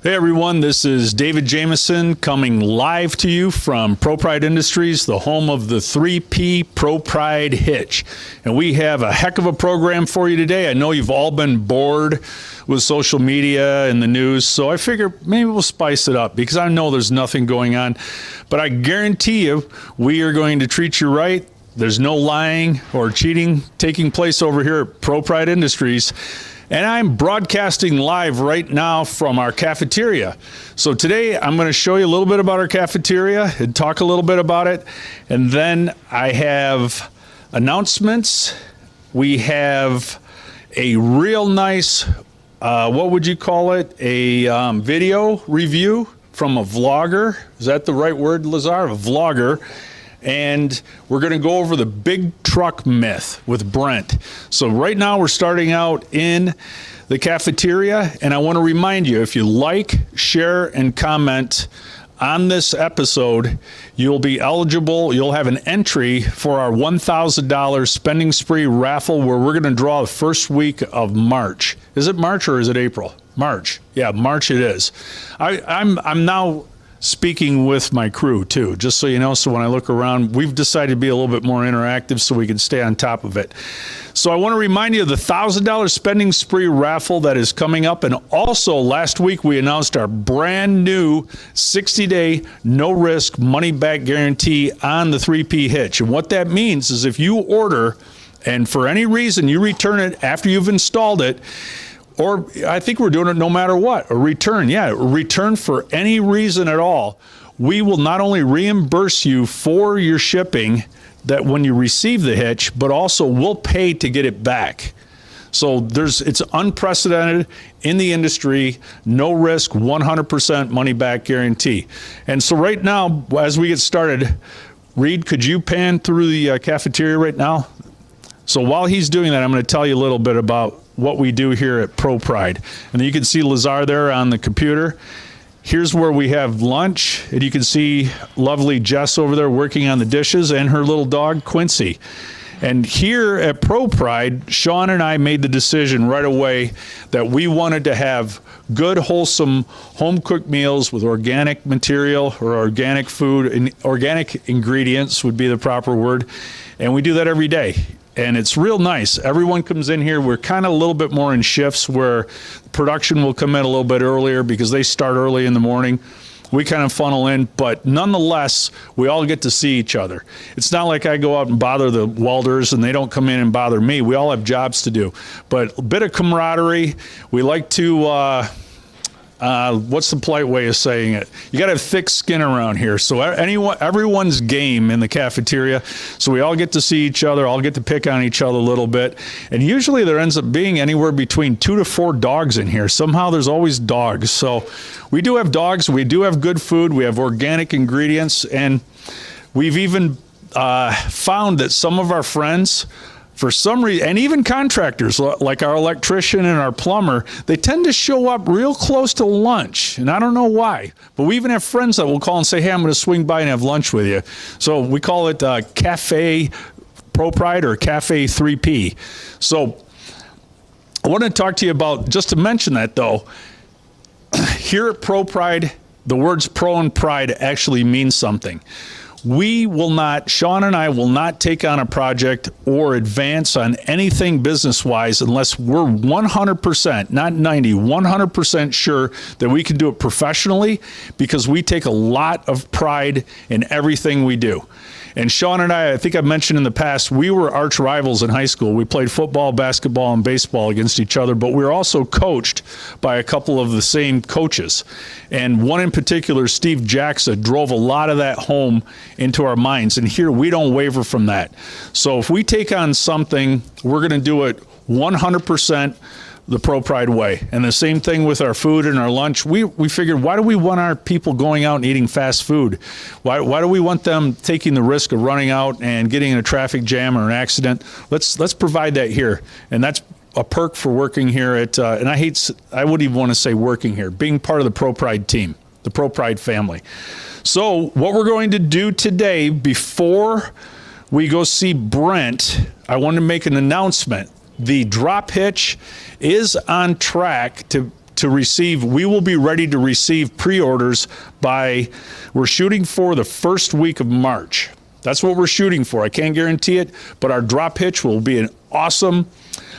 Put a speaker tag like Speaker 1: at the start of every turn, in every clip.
Speaker 1: Hey everyone, this is David Jameson coming live to you from ProPride Industries, the home of the 3P ProPride Hitch. And we have a heck of a program for you today. I know you've all been bored with social media and the news, so I figure maybe we'll spice it up because I know there's nothing going on. But I guarantee you, we are going to treat you right. There's no lying or cheating taking place over here at ProPride Industries. And I'm broadcasting live right now from our cafeteria. So today I'm going to show you a little bit about our cafeteria and talk a little bit about it. And then I have announcements. We have a real nice, what would you call it? A video review from a vlogger. Is that the right word, Lazar? A vlogger. And we're going to go over the big truck myth with Brent. So right now we're starting out in the cafeteria, and I want to remind you, if you like, share, and comment on this episode, you'll be eligible, you'll have an entry for our $1,000 spending spree raffle where we're going to draw the first week of March. Is it March or is it April? March. Yeah, March it is. I'm now speaking with my crew too, just so you know. So when I look around, we've decided to be a little bit more interactive so we can stay on top of it. So I want to remind you of the $1,000 spending spree raffle that is coming up. And also last week we announced our brand new 60-day no risk money back guarantee on the 3P Hitch. And what that means is if you order and for any reason you return it after you've installed it, or I think we're doing it no matter what, a return. Yeah, a return for any reason at all. We will not only reimburse you for your shipping that when you receive the hitch, but also we'll pay to get it back. So it's unprecedented in the industry, no risk, 100% money back guarantee. And so right now, as we get started, Reed, could you pan through the cafeteria right now? So while he's doing that, I'm going to tell you a little bit about what we do here at ProPride. And you can see Lazar there on the computer. Here's where we have lunch, and you can see lovely Jess over there working on the dishes and her little dog, Quincy. And here at ProPride, Sean and I made the decision right away that we wanted to have good, wholesome, home-cooked meals with organic material or organic food, and organic ingredients would be the proper word. And we do that every day. And it's real nice. Everyone comes in here. We're kind of a little bit more in shifts where production will come in a little bit earlier because they start early in the morning. We kind of funnel in, but nonetheless, we all get to see each other. It's not like I go out and bother the welders and they don't come in and bother me. We all have jobs to do. But a bit of camaraderie. We like to... what's the polite way of saying it? You got to have thick skin around here. So everyone's game in the cafeteria. So we all get to see each other, all get to pick on each other a little bit. And usually there ends up being anywhere between 2 to 4 dogs in here. Somehow there's always dogs. So we do have dogs. We do have good food. We have organic ingredients. And we've even found that some of our friends, for some reason, and even contractors like our electrician and our plumber, they tend to show up real close to lunch. And I don't know why, but we even have friends that will call and say, hey, I'm going to swing by and have lunch with you. So we call it Cafe ProPride or Cafe 3P. So I want to talk to you about, just to mention that though, here at ProPride, the words pro and pride actually mean something. We will not, Sean and I will not take on a project or advance on anything business-wise unless we're 100%, not 90, 100% sure that we can do it professionally, because we take a lot of pride in everything we do. And Sean and I think I've mentioned in the past, we were arch rivals in high school. We played football, basketball, and baseball against each other, but we were also coached by a couple of the same coaches. And one in particular, Steve Jackson, drove a lot of that home into our minds. And here we don't waver from that. So if we take on something, we're going to do it 100% the ProPride way. And the same thing with our food and our lunch. We figured, why do we want our people going out and eating fast food? Why do we want them taking the risk of running out and getting in a traffic jam or an accident? Let's provide that here. And that's a perk for working here at, and I wouldn't even want to say working here, being part of the ProPride team, the ProPride family. So what we're going to do today, before we go see Brent, I want to make an announcement. The drop hitch is on track to we will be ready to receive pre-orders we're shooting for the first week of March. That's what we're shooting for. I can't guarantee it, but our drop hitch will be an awesome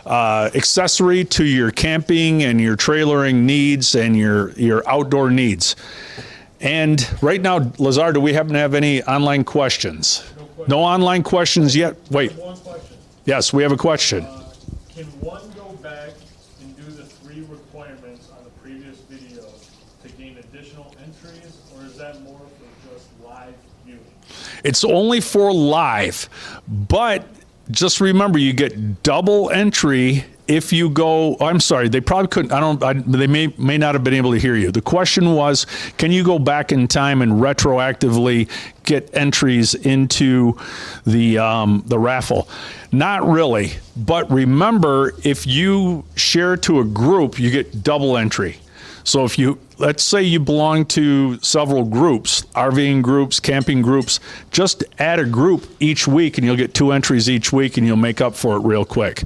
Speaker 1: accessory to your camping and your trailering needs and your outdoor needs. And right now, Lazar, do we happen to have any online questions? No online questions yet? Wait.
Speaker 2: One question.
Speaker 1: Yes, we have a question.
Speaker 2: Can one go back and do the 3 requirements on the previous video to gain additional entries, or is that more for just live viewing?
Speaker 1: It's only for live, but just remember, you get double entry if you go. Oh, I'm sorry, they probably couldn't. They may not have been able to hear you. The question was, can you go back in time and retroactively get entries into the raffle? Not really, but remember, if you share to a group, you get double entry. So if let's say you belong to several groups, RVing groups, camping groups, just add a group each week and you'll get 2 entries each week and you'll make up for it real quick.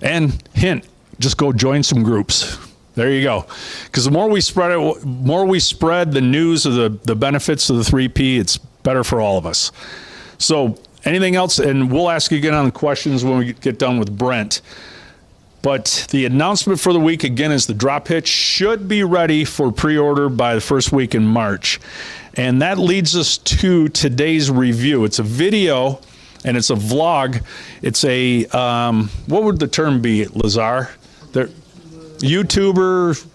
Speaker 1: And hint, just go join some groups. There you go. Because the more we spread the news of the benefits of the 3P, it's better for all of us. So anything else? And we'll ask again on the questions when we get done with Brent. But the announcement for the week, again, is the drop hitch should be ready for pre-order by the first week in March. And that leads us to today's review. It's a video and it's a vlog. It's a, what would the term be, Lazar? YouTuber.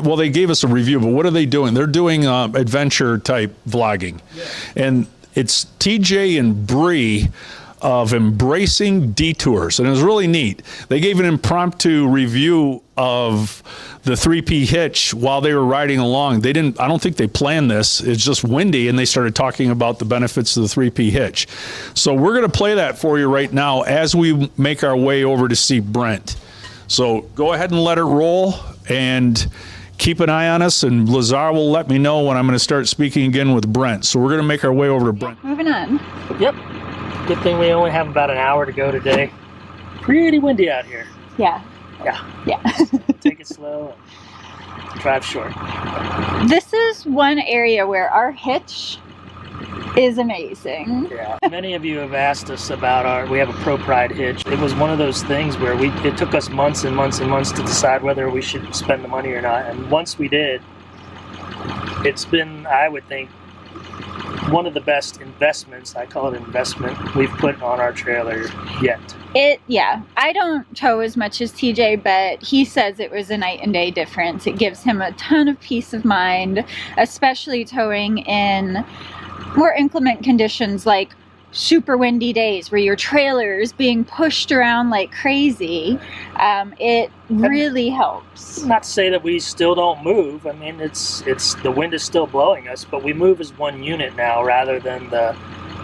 Speaker 1: Well, they gave us a review, but what are they doing? They're doing adventure type vlogging. Yeah. And it's TJ and Bree of Embracing Detours, and it was really neat. They gave an impromptu review of the 3P hitch while they were riding along. I don't think they planned this. It's just windy, and they started talking about the benefits of the 3P hitch. So we're going to play that for you right now as we make our way over to see Brent. So go ahead and let it roll, and keep an eye on us, and Lazar will let me know when I'm going to start speaking again with Brent. So we're going to make our way over to Brent.
Speaker 3: Moving on.
Speaker 4: Yep. Good thing we only have about an hour to go today. Pretty windy out here.
Speaker 3: Yeah.
Speaker 4: Yeah. Take it slow and drive short.
Speaker 3: This is one area where our hitch is amazing.
Speaker 4: Yeah. Many of you have asked us about we have a ProPride hitch. It was one of those things where it took us months and months and months to decide whether we should spend the money or not. And once we did, it's been, I would think, one of the best investments, I call it investment, we've put on our trailer yet.
Speaker 3: Yeah, I don't tow as much as TJ, but he says it was a night and day difference. It gives him a ton of peace of mind, especially towing in more inclement conditions like super windy days where your trailer is being pushed around like crazy. It really helps.
Speaker 4: Not to say that we still don't move. I mean, it's the wind is still blowing us, but we move as one unit now rather than the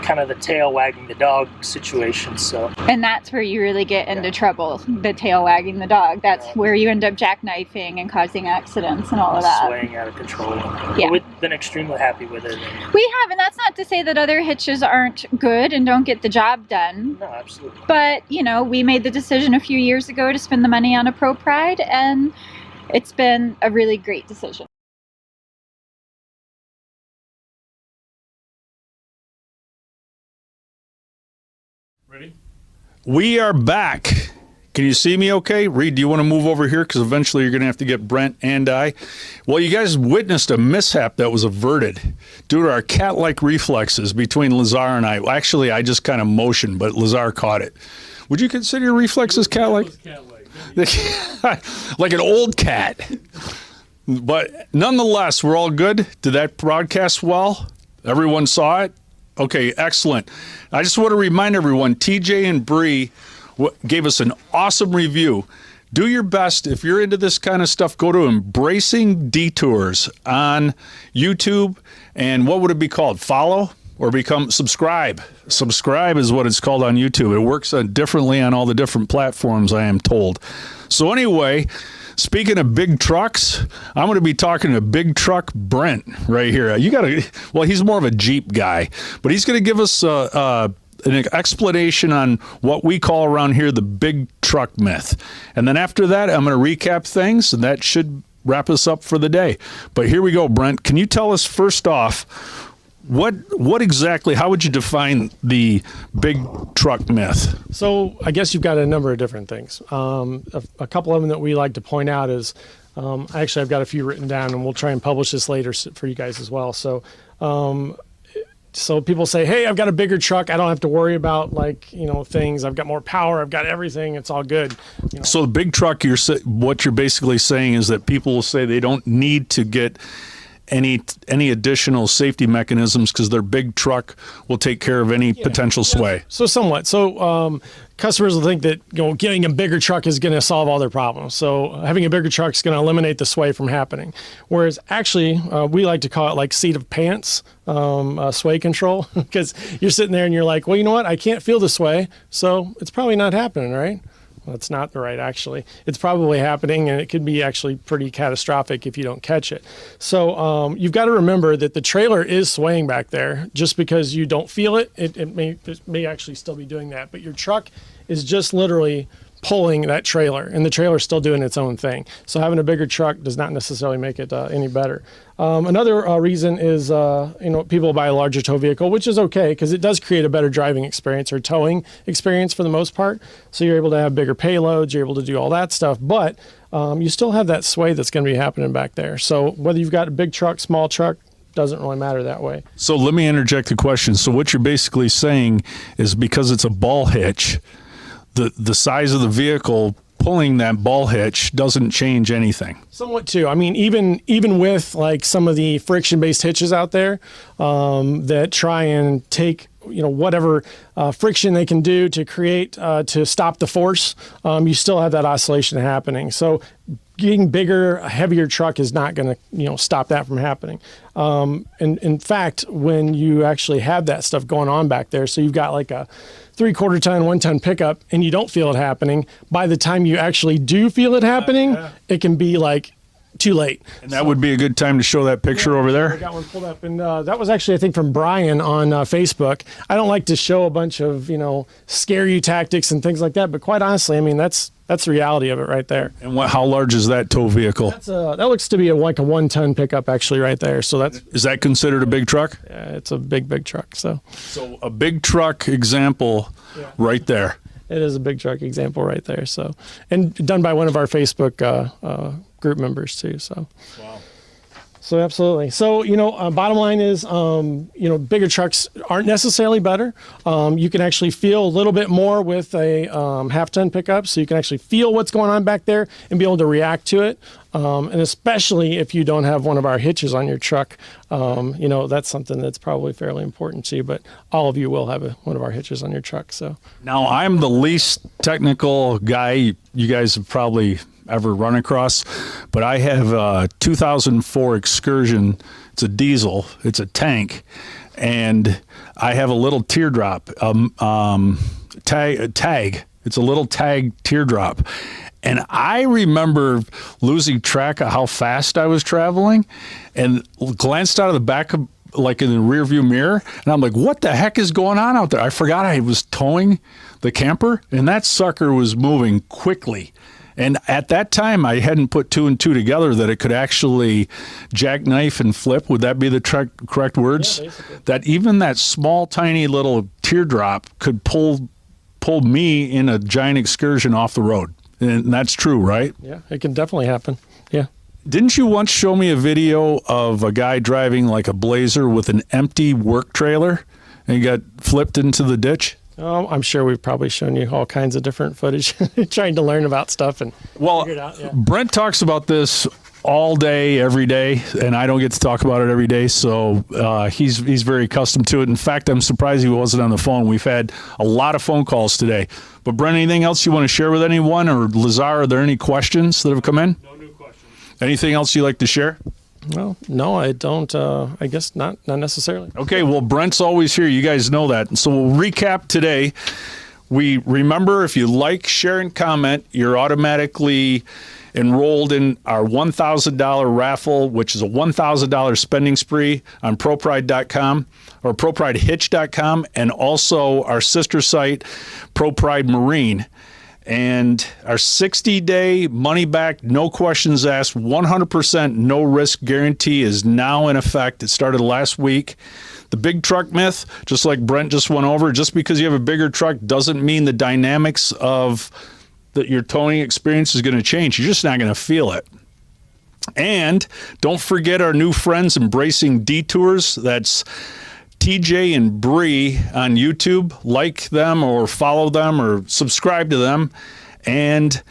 Speaker 4: kind of the tail wagging the dog situation. So, and
Speaker 3: that's where you really get into trouble, the tail wagging the dog. That's where you end up jackknifing and causing accidents and all of that.
Speaker 4: Swaying out of control.
Speaker 3: Yeah.
Speaker 4: But we've been extremely happy with it.
Speaker 3: We have, and that's not to say that other hitches aren't good and don't get the job done.
Speaker 4: No, absolutely.
Speaker 3: But, you know, we made the decision a few years ago to spend the money on a ProPride, and it's been a really great decision.
Speaker 2: Ready?
Speaker 1: We are back. Can you see me okay? Reed, do you want to move over here? Because eventually you're going to have to get Brent and I. Well, you guys witnessed a mishap that was averted due to our cat-like reflexes between Lazar and I. Actually, I just kind of motioned, but Lazar caught it. Would you consider your reflexes cat-like? Like an old cat. But nonetheless, we're all good. Did that broadcast well? Everyone saw it? Okay, excellent. I just want to remind everyone, TJ and Bree gave us an awesome review. Do your best. If you're into this kind of stuff, go to Embracing Detours on YouTube. And what would it be called? Follow or subscribe? Subscribe is what it's called on YouTube. It works differently on all the different platforms, I am told. So anyway, speaking of big trucks, I'm going to be talking to big truck Brent right here. Well, he's more of a Jeep guy, but he's going to give us an explanation on what we call around here the big truck myth. And then after that, I'm going to recap things, and that should wrap us up for the day. But here we go, Brent. Can you tell us first off, what exactly, how would you define the big truck myth?
Speaker 5: So I guess you've got a number of different things. A couple of them that we like to point out is, actually I've got a few written down, and we'll try and publish this later for you guys as well. So people say, hey, I've got a bigger truck. I don't have to worry about things. I've got more power. I've got everything. It's all good.
Speaker 1: So the big truck, what you're basically saying is that people will say they don't need to get any additional safety mechanisms because their big truck will take care of any potential sway.
Speaker 5: So somewhat. So customers will think that getting a bigger truck is going to solve all their problems. So having a bigger truck is going to eliminate the sway from happening. Whereas actually, we like to call it like seat of pants sway control, because you're sitting there and you're like, well, you know what? I can't feel the sway, so it's probably not happening, right? Well, it's not right, actually. It's probably happening, and it could be actually pretty catastrophic if you don't catch it. So you've got to remember that the trailer is swaying back there. Just because you don't feel it, it may actually still be doing that. But your truck is just literally pulling that trailer, and the trailer's still doing its own thing. So having a bigger truck does not necessarily make it any better. Another reason is, people buy a larger tow vehicle, which is okay because it does create a better driving experience or towing experience for the most part. So you're able to have bigger payloads, you're able to do all that stuff, but you still have that sway that's going to be happening back there. So whether you've got a big truck, small truck, doesn't really matter that way.
Speaker 1: So let me interject a question. So what you're basically saying is because it's a ball hitch, the size of the vehicle pulling that ball hitch doesn't change anything.
Speaker 5: Somewhat too. I mean, even with like some of the friction-based hitches out there that try and take whatever friction they can do to create to stop the force, you still have that oscillation happening. So getting bigger, a heavier truck is not going to stop that from happening. And in fact, when you actually have that stuff going on back there, so you've got like a 3/4 ton, 1 ton pickup, and you don't feel it happening, by the time you actually do feel it happening, it can be like too late.
Speaker 1: And that would be a good time to show that picture over there.
Speaker 5: I got one pulled up, and that was actually, I think, from Brian on Facebook. I don't like to show a bunch of scare you tactics and things like that, but quite honestly, I mean that's the reality of it right there.
Speaker 1: And how large is that tow vehicle?
Speaker 5: That looks to be like a 1 ton pickup actually right there. So
Speaker 1: is that considered a big truck?
Speaker 5: Yeah, it's a big truck. So
Speaker 1: a big truck example right there.
Speaker 5: It is a big truck example right there. So, and done by one of our Facebook group members too. So. Wow. So absolutely. So, bottom line is, bigger trucks aren't necessarily better. You can actually feel a little bit more with a half-ton pickup, so you can actually feel what's going on back there and be able to react to it. And especially if you don't have one of our hitches on your truck, that's something that's probably fairly important to you. But all of you will have one of our hitches on your truck. So
Speaker 1: now I'm the least technical guy you guys have probably ever run across, but I have a 2004 Excursion. It's a diesel. It's a tank, and I have a little teardrop tag. It's a little tag teardrop, and I remember losing track of how fast I was traveling, and glanced out of the back of like in the rear view mirror, and I'm like, what the heck is going on out there? I forgot I was towing the camper, and that sucker was moving quickly. And at that time, I hadn't put 2 and 2 together that it could actually jackknife and flip. Would that be the correct words? Yeah, that even that small, tiny little teardrop could pull me in a giant Excursion off the road. And that's true, right?
Speaker 5: Yeah, it can definitely happen. Yeah.
Speaker 1: Didn't you once show me a video of a guy driving like a Blazer with an empty work trailer and he got flipped into the ditch?
Speaker 5: Oh, I'm sure we've probably shown you all kinds of different footage, trying to learn about stuff and figure it out. Yeah.
Speaker 1: Brent talks about this all day, every day, and I don't get to talk about it every day, so he's very accustomed to it. In fact, I'm surprised he wasn't on the phone. We've had a lot of phone calls today. But Brent, anything else you want to share with anyone, or Lazar, are there any questions that have come in?
Speaker 2: No new questions.
Speaker 1: Anything else you'd like to share?
Speaker 5: Well, no, I don't. I guess not necessarily.
Speaker 1: Okay, well, Brent's always here. You guys know that. And so we'll recap today. We remember, if you like, share, and comment, you're automatically enrolled in our $1,000 raffle, which is a $1,000 spending spree on ProPride.com or ProPrideHitch.com, and also our sister site, ProPride Marine. And our 60-day money-back, no questions asked, 100% no-risk guarantee is now in effect. It started last week. The big truck myth, just like Brent just went over, just because you have a bigger truck doesn't mean the dynamics of your towing experience is going to change. You're just not going to feel it. And don't forget our new friends Embracing Detours. That's TJ and Bree on YouTube. Like them or follow them or subscribe to them. And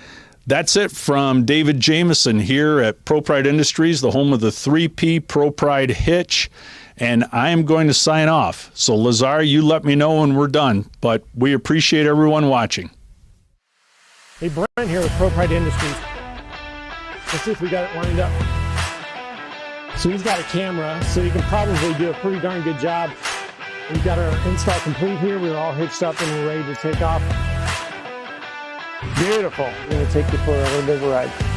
Speaker 1: that's it from David Jameson here at ProPride Industries, the home of the 3P ProPride Hitch. And I am going to sign off. So Lazar, you let me know when we're done. But we appreciate everyone watching.
Speaker 5: Hey, Brent here with ProPride Industries. Let's see if we got it lined up. So he's got a camera, so you can probably do a pretty darn good job. We've got our install complete here. We're all hitched up and we're ready to take off. Beautiful. We're going to take you for a little bit of a ride.